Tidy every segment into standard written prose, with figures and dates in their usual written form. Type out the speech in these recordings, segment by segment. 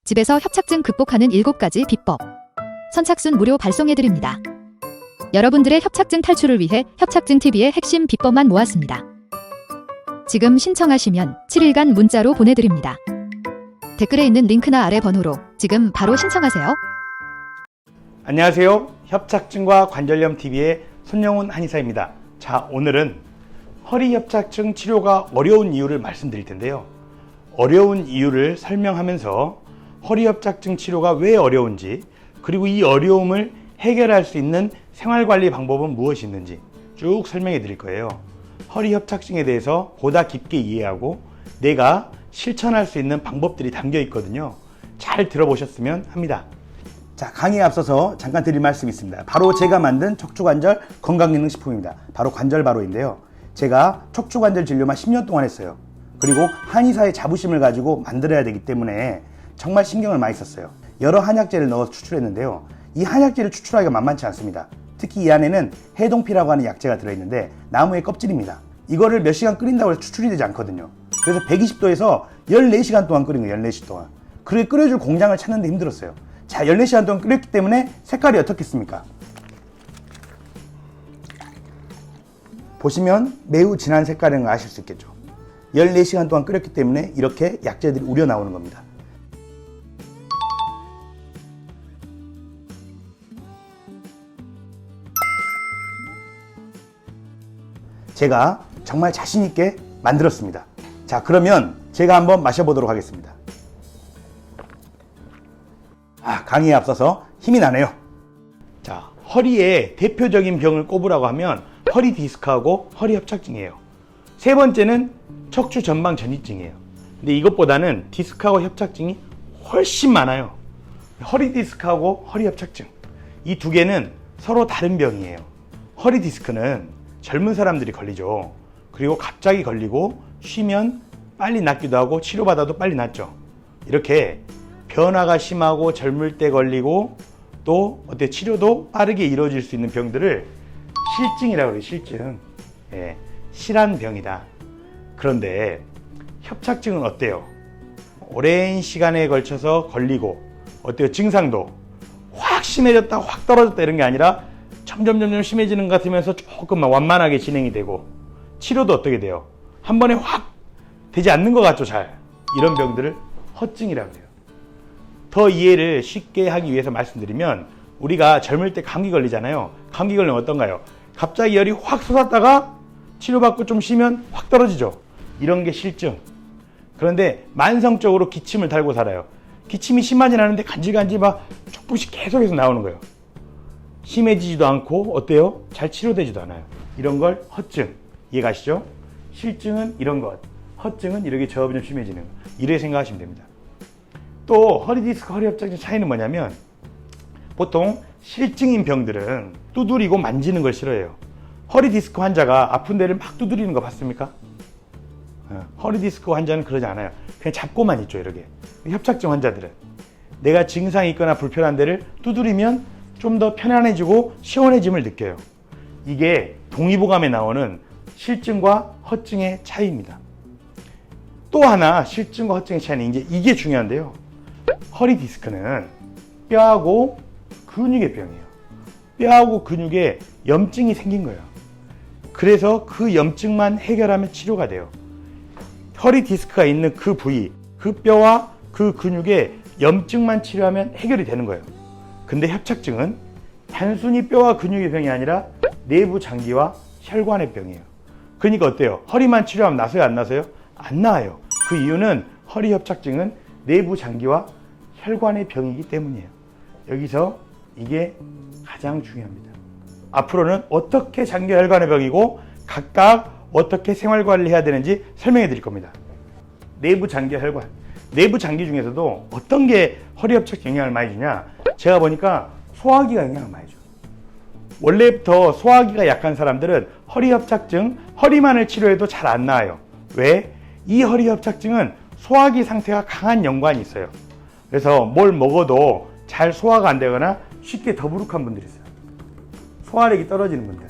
집에서 협착증 극복하는 7가지 비법. 선착순 무료 발송해드립니다. 여러분들의 협착증 탈출을 위해 협착증TV의 핵심 비법만 모았습니다. 지금 신청하시면 7일간 문자로 보내드립니다. 댓글에 있는 링크나 아래 번호로 지금 바로 신청하세요. 안녕하세요. 협착증과 관절염TV의 손영훈 한의사입니다. 자, 오늘은 허리 협착증 치료가 어려운 이유를 말씀드릴 텐데요. 어려운 이유를 설명하면서 허리 협착증 치료가 왜 어려운지, 그리고 이 어려움을 해결할 수 있는 생활관리 방법은 무엇이 있는지 쭉 설명해 드릴 거예요. 허리 협착증에 대해서 보다 깊게 이해하고 내가 실천할 수 있는 방법들이 담겨 있거든요. 잘 들어보셨으면 합니다. 자, 강의에 앞서서 잠깐 드릴 말씀이 있습니다. 바로 제가 만든 척추관절 건강기능식품입니다. 바로 관절바로인데요. 제가 척추관절 진료만 10년 동안 했어요. 그리고 한의사의 자부심을 가지고 만들어야 되기 때문에 정말 신경을 많이 썼어요. 여러 한약재를 넣어서 추출했는데요. 이 한약재를 추출하기가 만만치 않습니다. 특히 이 안에는 해동피라고 하는 약재가 들어있는데 나무의 껍질입니다. 이거를 몇 시간 끓인다고 해서 추출이 되지 않거든요. 그래서 120도에서 14시간 동안 끓인 거예요. 14시간 동안. 그렇게 끓여줄 공장을 찾는데 힘들었어요. 자, 14시간 동안 끓였기 때문에 색깔이 어떻겠습니까? 보시면 매우 진한 색깔인 거 아실 수 있겠죠. 14시간 동안 끓였기 때문에 이렇게 약재들이 우려 나오는 겁니다. 제가 정말 자신 있게 만들었습니다. 자, 그러면 제가 한번 마셔보도록 하겠습니다. 강의에 앞서서 힘이 나네요. 자, 허리에 대표적인 병을 꼽으라고 하면 허리 디스크하고 허리 협착증이에요. 세 번째는 척추 전방 전이증이에요. 근데 이것보다는 디스크하고 협착증이 훨씬 많아요. 허리 디스크하고 허리 협착증, 이 두 개는 서로 다른 병이에요. 허리 디스크는 젊은 사람들이 걸리죠. 그리고 갑자기 걸리고 쉬면 빨리 낫기도 하고 치료받아도 빨리 낫죠. 이렇게 변화가 심하고 젊을 때 걸리고 또 치료도 빠르게 이루어질 수 있는 병들을 실증이라고 해요. 실증. 예, 실한 병이다. 그런데 협착증은 어때요? 오랜 시간에 걸쳐서 걸리고 어때요? 증상도 확 심해졌다 확 떨어졌다 이런 게 아니라 점점 심해지는 것 같으면서 조금만 완만하게 진행이 되고, 치료도 어떻게 돼요? 한 번에 확 되지 않는 것 같죠. 잘. 이런 병들을 허증이라고 해요. 더 이해를 쉽게 하기 위해서 말씀드리면, 우리가 젊을 때 감기 걸리잖아요. 감기 걸리면 어떤가요? 갑자기 열이 확 솟았다가 치료받고 좀 쉬면 확 떨어지죠. 이런 게 실증. 그런데 만성적으로 기침을 달고 살아요. 기침이 심하진 않은데 간질간질 막 조금씩 계속해서 나오는 거예요. 심해지지도 않고 어때요? 잘 치료되지도 않아요. 이런 걸 허증. 이해가시죠? 실증은 이런 것, 허증은 이렇게 점점 심해지는 것. 이렇게 생각하시면 됩니다. 또 허리 디스크, 허리 협착증 차이는 뭐냐면, 보통 실증인 병들은 두드리고 만지는 걸 싫어해요. 허리 디스크 환자가 아픈 데를 막 두드리는 거 봤습니까? 허리 디스크 환자는 그러지 않아요. 그냥 잡고만 있죠. 이렇게. 협착증 환자들은 내가 증상이 있거나 불편한 데를 두드리면 좀 더 편안해지고 시원해짐을 느껴요. 이게 동의보감에 나오는 실증과 허증의 차이입니다. 또 하나 실증과 허증의 차이는 이게 중요한데요. 허리 디스크는 뼈하고 근육의 병이에요. 뼈하고 근육에 염증이 생긴 거예요. 그래서 그 염증만 해결하면 치료가 돼요. 허리 디스크가 있는 그 부위, 그 뼈와 그 근육에 염증만 치료하면 해결이 되는 거예요. 근데 협착증은 단순히 뼈와 근육의 병이 아니라 내부 장기와 혈관의 병이에요. 그러니까 어때요? 허리만 치료하면 나서요, 안 나서요? 안 나아요. 그 이유는 허리 협착증은 내부 장기와 혈관의 병이기 때문이에요. 여기서 이게 가장 중요합니다. 앞으로는 어떻게 장기 혈관의 병이고 각각 어떻게 생활 관리해야 되는지 설명해 드릴 겁니다. 내부 장기 혈관. 내부 장기 중에서도 어떤 게 허리 협착증 영향을 많이 주냐? 제가 보니까 소화기가 영향을 많이 줘요. 원래부터 소화기가 약한 사람들은 허리 협착증, 허리만을 치료해도 잘 안 나아요. 왜? 이 허리 협착증은 소화기 상태가 강한 연관이 있어요. 그래서 뭘 먹어도 잘 소화가 안 되거나 쉽게 더부룩한 분들이 있어요. 소화력이 떨어지는 분들.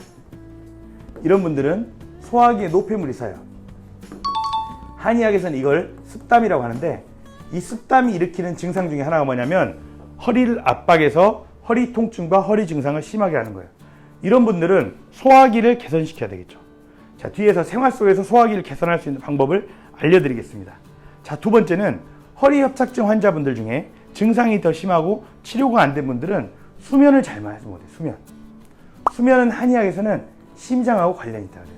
이런 분들은 소화기에 노폐물이 쌓여요. 한의학에서는 이걸 습담이라고 하는데, 이 습담이 일으키는 증상 중에 하나가 뭐냐면 허리를 압박해서 허리 통증과 허리 증상을 심하게 하는 거예요. 이런 분들은 소화기를 개선시켜야 되겠죠. 자, 뒤에서 생활 속에서 소화기를 개선할 수 있는 방법을 알려드리겠습니다. 자, 두 번째는 허리 협착증 환자분들 중에 증상이 더 심하고 치료가 안 된 분들은 수면을 잘 하지 못해요. 수면은 한의학에서는 심장하고 관련이 있다고 해요.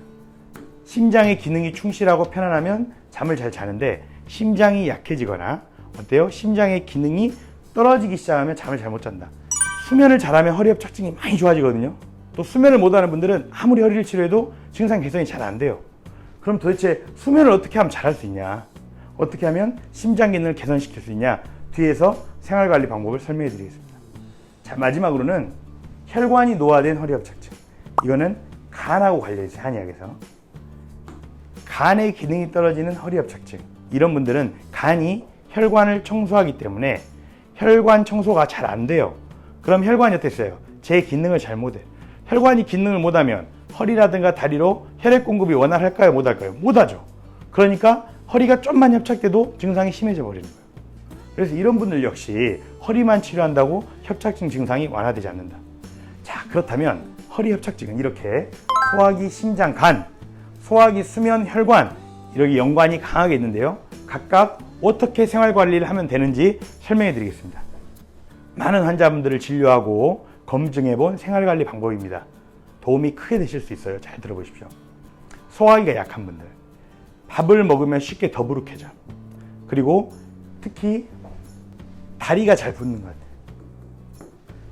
심장의 기능이 충실하고 편안하면 잠을 잘 자는데 심장이 약해지거나 어때요? 심장의 기능이 떨어지기 시작하면 잠을 잘 못 잔다. 수면을 잘하면 허리 협착증이 많이 좋아지거든요. 또 수면을 못하는 분들은 아무리 허리를 치료해도 증상 개선이 잘 안 돼요. 그럼 도대체 수면을 어떻게 하면 잘할 수 있냐? 어떻게 하면 심장 기능을 개선시킬 수 있냐? 뒤에서 생활관리 방법을 설명해 드리겠습니다. 자, 마지막으로는 혈관이 노화된 허리 협착증. 이거는 간하고 관련이 있어요. 한의학에서. 간의 기능이 떨어지는 허리 협착증. 이런 분들은 간이 혈관을 청소하기 때문에 혈관 청소가 잘 안 돼요. 그럼 혈관이 어땠어요? 제 기능을 잘 못해요. 혈관이 기능을 못하면 허리라든가 다리로 혈액 공급이 원활할까요? 못할까요? 못하죠. 그러니까 허리가 좀만 협착돼도 증상이 심해져 버리는 거예요. 그래서 이런 분들 역시 허리만 치료한다고 협착증 증상이 완화되지 않는다. 자, 그렇다면 허리 협착증은 이렇게 소화기, 심장, 간, 소화기, 수면, 혈관 이렇게 연관이 강하게 있는데요. 각각 어떻게 생활관리를 하면 되는지 설명해 드리겠습니다. 많은 환자분들을 진료하고 검증해 본 생활관리 방법입니다. 도움이 크게 되실 수 있어요. 잘 들어보십시오. 소화기가 약한 분들, 밥을 먹으면 쉽게 더부룩해져. 그리고 특히 다리가 잘 붓는 것 같아요.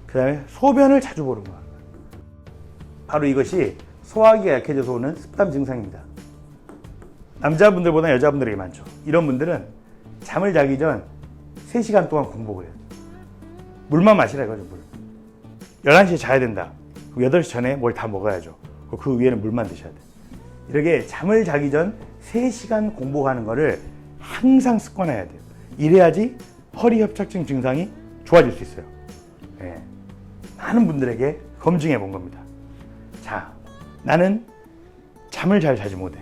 그 다음에 소변을 자주 보는 것 같아요. 바로 이것이 소화기가 약해져서 오는 습담 증상입니다. 남자분들보다 여자분들에게 많죠. 이런 분들은 잠을 자기 전 3시간 동안 공복을 해요. 물만 마시라 이거죠. 물. 11시에 자야 된다. 그럼 8시 전에 뭘 다 먹어야죠. 그 위에는 물만 드셔야 돼요. 이렇게 잠을 자기 전 3시간 공복하는 거를 항상 습관해야 돼요. 이래야지 허리 협착증 증상이 좋아질 수 있어요. 네. 많은 분들에게 검증해 본 겁니다. 자, 나는 잠을 잘 자지 못해.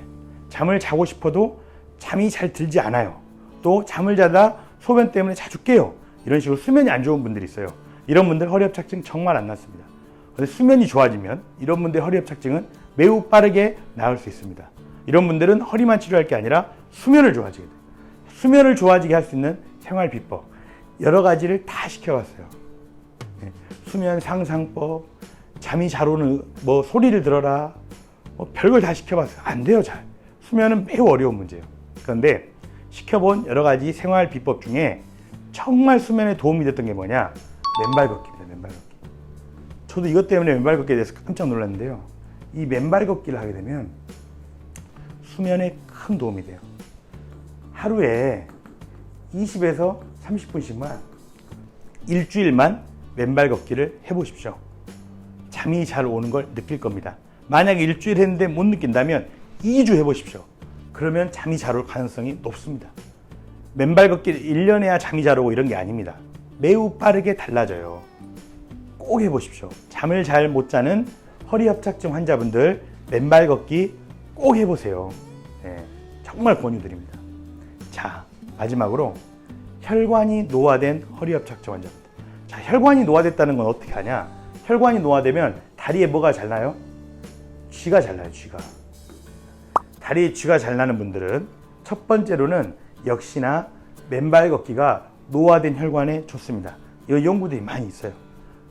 잠을 자고 싶어도 잠이 잘 들지 않아요. 또 잠을 자다 소변 때문에 자주 깨요. 이런 식으로 수면이 안 좋은 분들이 있어요. 이런 분들 허리 협착증 정말 안 낫습니다. 그런데 수면이 좋아지면 이런 분들의 허리 협착증은 매우 빠르게 나을 수 있습니다. 이런 분들은 허리만 치료할 게 아니라 수면을 좋아지게 돼요. 수면을 좋아지게 할 수 있는 생활 비법 여러 가지를 다 시켜봤어요. 네. 수면 상상법, 잠이 잘 오는 뭐 소리를 들어라, 뭐 별걸 다 시켜봤어요. 안 돼요, 잘. 수면은 매우 어려운 문제예요. 그런데 시켜본 여러 가지 생활 비법 중에 정말 수면에 도움이 됐던 게 뭐냐? 맨발 걷기입니다. 맨발 걷기. 저도 이것 때문에 맨발 걷기에 대해서 깜짝 놀랐는데요. 이 맨발 걷기를 하게 되면 수면에 큰 도움이 돼요. 하루에 20에서 30분씩만 일주일만 맨발 걷기를 해보십시오. 잠이 잘 오는 걸 느낄 겁니다. 만약에 일주일 했는데 못 느낀다면 2주 해보십시오. 그러면 잠이 잘 올 가능성이 높습니다. 맨발 걷기를 1년 해야 잠이 잘 오고 이런 게 아닙니다. 매우 빠르게 달라져요. 꼭 해보십시오. 잠을 잘 못 자는 허리 협착증 환자분들 맨발 걷기 꼭 해보세요. 네, 정말 권유드립니다. 자, 마지막으로 혈관이 노화된 허리 협착증 환자분들. 자, 혈관이 노화됐다는 건 어떻게 하냐? 혈관이 노화되면 다리에 뭐가 잘 나요? 쥐가 잘 나요, 쥐가. 다리에 쥐가 잘 나는 분들은 첫 번째로는 역시나 맨발 걷기가 노화된 혈관에 좋습니다. 이 연구들이 많이 있어요.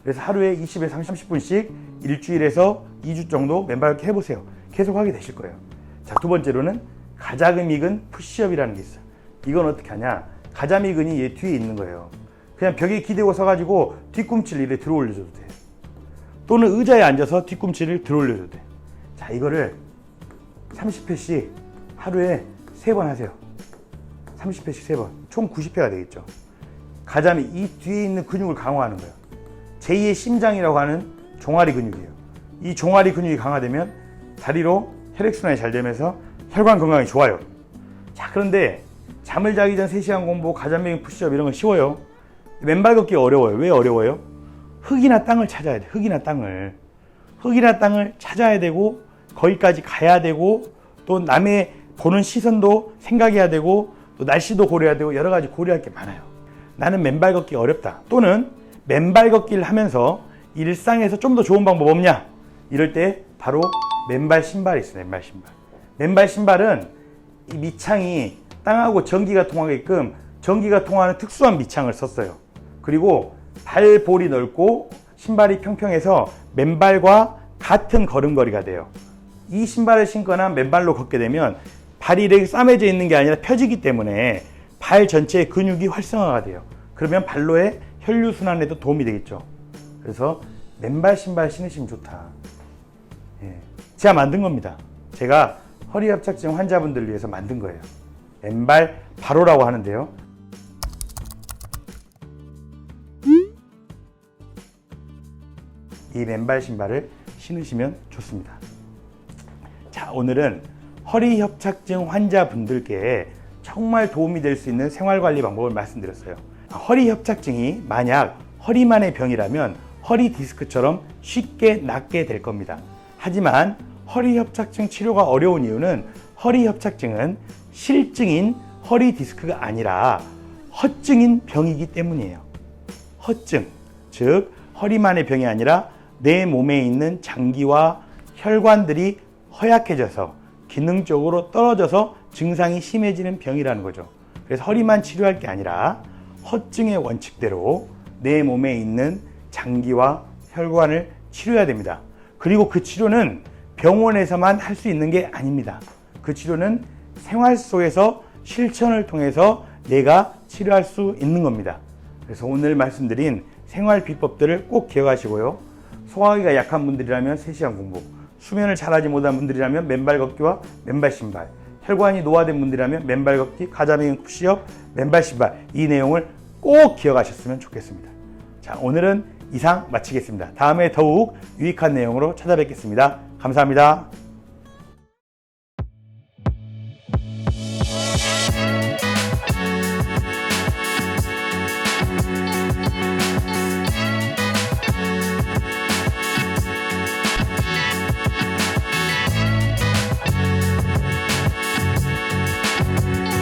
그래서 하루에 20에서 30분씩 일주일에서 2주 정도 맨발 걷기 해보세요. 계속 하게 되실 거예요. 자, 두 번째로는 가자미근 푸시업이라는 게 있어요. 이건 어떻게 하냐? 가자미근이 얘 뒤에 있는 거예요. 그냥 벽에 기대고 서가지고 뒤꿈치를 이렇게 들어 올려줘도 돼요. 또는 의자에 앉아서 뒤꿈치를 들어 올려줘도 돼요. 자, 이거를 30회씩 하루에 3번 하세요. 30회씩 3번. 총 90회가 되겠죠. 가자미, 이 뒤에 있는 근육을 강화하는 거예요. 제2의 심장이라고 하는 종아리 근육이에요. 이 종아리 근육이 강화되면 다리로 혈액순환이 잘 되면서 혈관 건강이 좋아요. 자, 그런데 잠을 자기 전 3시간 공복, 가자미 푸시업 이런 건 쉬워요. 맨발 걷기가 어려워요. 왜 어려워요? 흙이나 땅을 찾아야 돼. 흙이나 땅을 찾아야 되고 거기까지 가야 되고 또 남의 보는 시선도 생각해야 되고 또 날씨도 고려해야 되고 여러 가지 고려할 게 많아요. 나는 맨발 걷기 어렵다. 또는 맨발 걷기를 하면서 일상에서 좀 더 좋은 방법 없냐? 이럴 때 바로 맨발 신발이 있어요. 맨발 신발. 맨발 신발은 이 밑창이 땅하고 전기가 통하게끔 전기가 통하는 특수한 밑창을 썼어요. 그리고 발볼이 넓고 신발이 평평해서 맨발과 같은 걸음걸이가 돼요. 이 신발을 신거나 맨발로 걷게 되면 발이 이렇게 싸매져 있는 게 아니라 펴지기 때문에 발 전체의 근육이 활성화가 돼요. 그러면 발로의 혈류순환에도 도움이 되겠죠. 그래서 맨발 신발 신으시면 좋다. 예. 제가 만든 겁니다. 제가 허리협착증 환자분들을 위해서 만든 거예요. 맨발 바로라고 하는데요. 이 맨발 신발을 신으시면 좋습니다. 자, 오늘은 허리협착증 환자분들께 정말 도움이 될 수 있는 생활관리 방법을 말씀드렸어요. 허리협착증이 만약 허리만의 병이라면 허리 디스크처럼 쉽게 낫게 될 겁니다. 하지만 허리협착증 치료가 어려운 이유는 허리협착증은 실증인 허리 디스크가 아니라 허증인 병이기 때문이에요. 허증, 즉 허리만의 병이 아니라 내 몸에 있는 장기와 혈관들이 허약해져서 기능적으로 떨어져서 증상이 심해지는 병이라는 거죠. 그래서 허리만 치료할 게 아니라 허증의 원칙대로 내 몸에 있는 장기와 혈관을 치료해야 됩니다. 그리고 그 치료는 병원에서만 할 수 있는 게 아닙니다. 그 치료는 생활 속에서 실천을 통해서 내가 치료할 수 있는 겁니다. 그래서 오늘 말씀드린 생활 비법들을 꼭 기억하시고요. 소화기가 약한 분들이라면 3시간 공복, 수면을 잘하지 못한 분들이라면 맨발 걷기와 맨발 신발, 혈관이 노화된 분들이라면 맨발 걷기, 가자미행 푸시업, 맨발 신발, 이 내용을 꼭 기억하셨으면 좋겠습니다. 자, 오늘은 이상 마치겠습니다. 다음에 더욱 유익한 내용으로 찾아뵙겠습니다. 감사합니다.